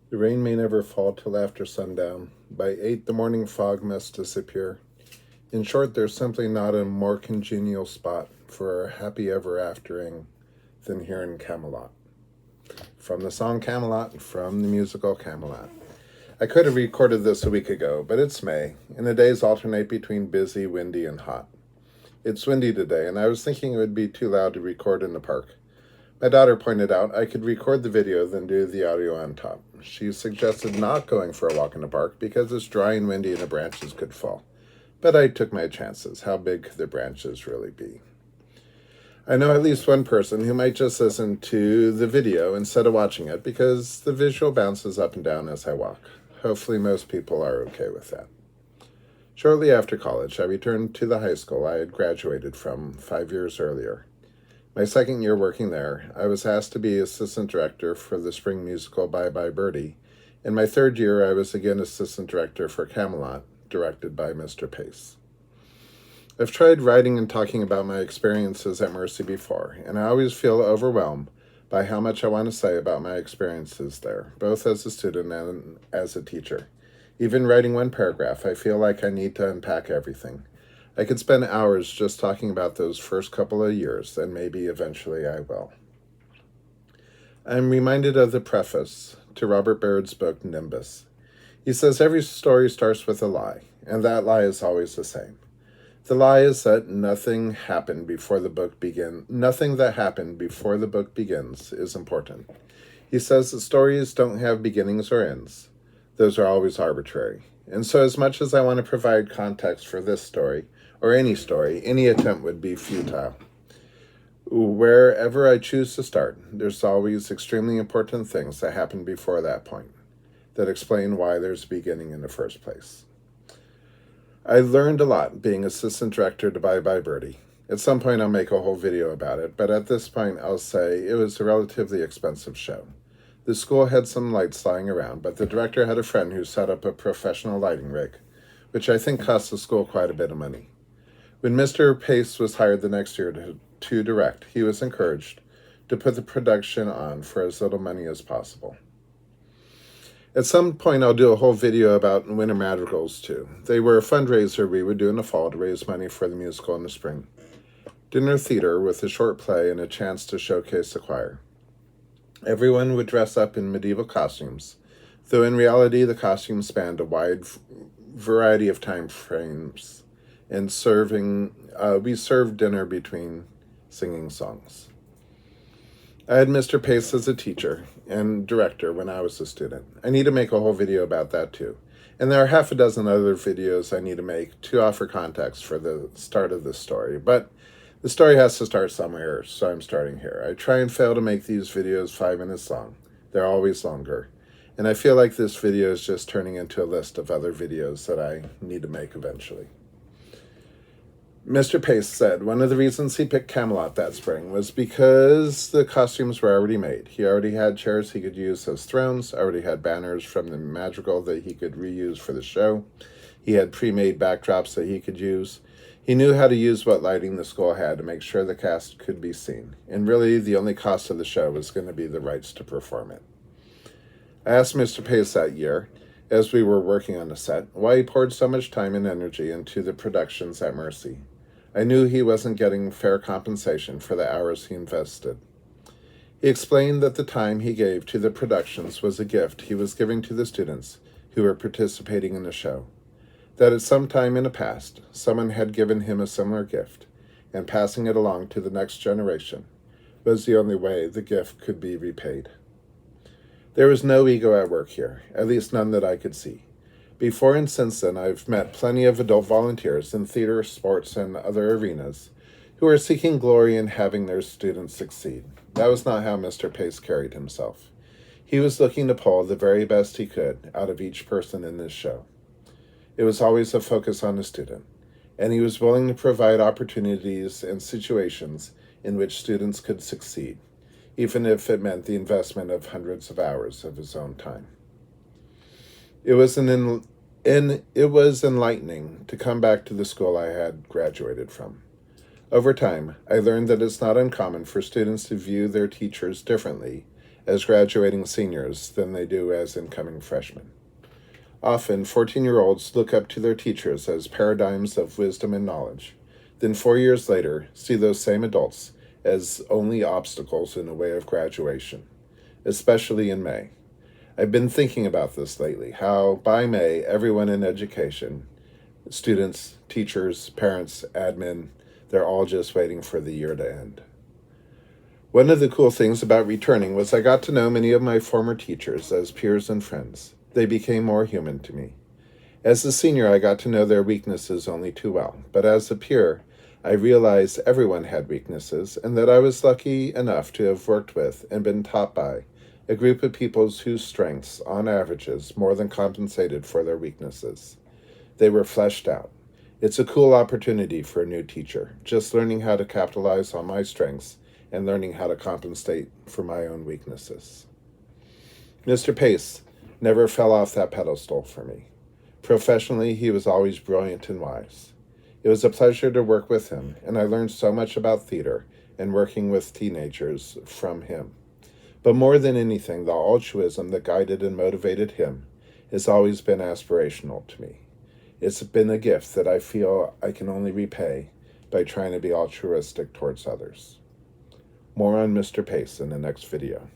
The rain may never fall till after sundown. By 8 the morning fog must disappear. In short, there's simply not a more congenial spot for a happy ever aftering than here in Camelot. From the song Camelot, from the musical Camelot. I could have recorded this a week ago, but it's May, and the days alternate between busy, windy, and hot. It's windy today, and I was thinking it would be too loud to record in the park. My daughter pointed out I could record the video, then do the audio on top. She suggested not going for a walk in the park because it's dry and windy and the branches could fall. But I took my chances. How big could the branches really be? I know at least one person who might just listen to the video instead of watching it because the visual bounces up and down as I walk. Hopefully most people are okay with that. Shortly after college, I returned to the high school I had graduated from 5 years earlier. My second year working there, I was asked to be assistant director for the spring musical Bye Bye Birdie. In my third year, I was again assistant director for Camelot, directed by Mr. Pace. I've tried writing and talking about my experiences at Mercy before, and I always feel overwhelmed by how much I want to say about my experiences there, both as a student and as a teacher. Even writing one paragraph, I feel like I need to unpack everything. I could spend hours just talking about those first couple of years, and maybe eventually I will. I'm reminded of the preface to Robert Baird's book, Nimbus. He says every story starts with a lie, and that lie is always the same. The lie is that nothing that happened before the book begins is important. He says that stories don't have beginnings or ends. Those are always arbitrary. And so as much as I want to provide context for this story, or any story, any attempt would be futile. Wherever I choose to start, there's always extremely important things that happen before that point that explain why there's a beginning in the first place. I learned a lot being assistant director to Bye Bye Birdie. At some point I'll make a whole video about it, but at this point I'll say it was a relatively expensive show. The school had some lights lying around, but the director had a friend who set up a professional lighting rig, which I think cost the school quite a bit of money. When Mr. Pace was hired the next year to direct, he was encouraged to put the production on for as little money as possible. At some point, I'll do a whole video about Winter Madrigals, too. They were a fundraiser we would do in the fall to raise money for the musical in the spring. Dinner theater with a short play and a chance to showcase the choir. Everyone would dress up in medieval costumes, though in reality the costumes spanned a wide variety of time frames, and we served dinner between singing songs. I had Mr. Pace as a teacher and director when I was a student. I need to make a whole video about that too. And there are half a dozen other videos I need to make to offer context for the start of this story. But the story has to start somewhere, so I'm starting here. I try and fail to make these videos 5 minutes long. They're always longer. And I feel like this video is just turning into a list of other videos that I need to make eventually. Mr. Pace said one of the reasons he picked Camelot that spring was because the costumes were already made. He already had chairs he could use as thrones, already had banners from the madrigal that he could reuse for the show. He had pre-made backdrops that he could use. He knew how to use what lighting the school had to make sure the cast could be seen. And really, the only cost of the show was going to be the rights to perform it. I asked Mr. Pace that year, as we were working on the set, why he poured so much time and energy into the productions at Mercy. I knew he wasn't getting fair compensation for the hours he invested. He explained that the time he gave to the productions was a gift he was giving to the students who were participating in the show. That at some time in the past, someone had given him a similar gift, and passing it along to the next generation was the only way the gift could be repaid. There was no ego at work here, at least none that I could see. Before and since then, I've met plenty of adult volunteers in theater, sports, and other arenas who are seeking glory in having their students succeed. That was not how Mr. Pace carried himself. He was looking to pull the very best he could out of each person in this show. It was always a focus on the student, and he was willing to provide opportunities and situations in which students could succeed, even if it meant the investment of hundreds of hours of his own time. It was enlightening to come back to the school I had graduated from. Over time, I learned that it's not uncommon for students to view their teachers differently as graduating seniors than they do as incoming freshmen. Often, 14-year-olds look up to their teachers as paradigms of wisdom and knowledge. Then 4 years later, see those same adults as only obstacles in the way of graduation, especially in May. I've been thinking about this lately, how by May, everyone in education, students, teachers, parents, admin, they're all just waiting for the year to end. One of the cool things about returning was I got to know many of my former teachers as peers and friends. They became more human to me. As a senior, I got to know their weaknesses only too well, but as a peer, I realized everyone had weaknesses and that I was lucky enough to have worked with and been taught by a group of people whose strengths, on averages, more than compensated for their weaknesses. They were fleshed out. It's a cool opportunity for a new teacher, just learning how to capitalize on my strengths and learning how to compensate for my own weaknesses. Mr. Pace never fell off that pedestal for me. Professionally, he was always brilliant and wise. It was a pleasure to work with him, and I learned so much about theater and working with teenagers from him. But more than anything, the altruism that guided and motivated him has always been aspirational to me. It's been a gift that I feel I can only repay by trying to be altruistic towards others. More on Mr. Pace in the next video.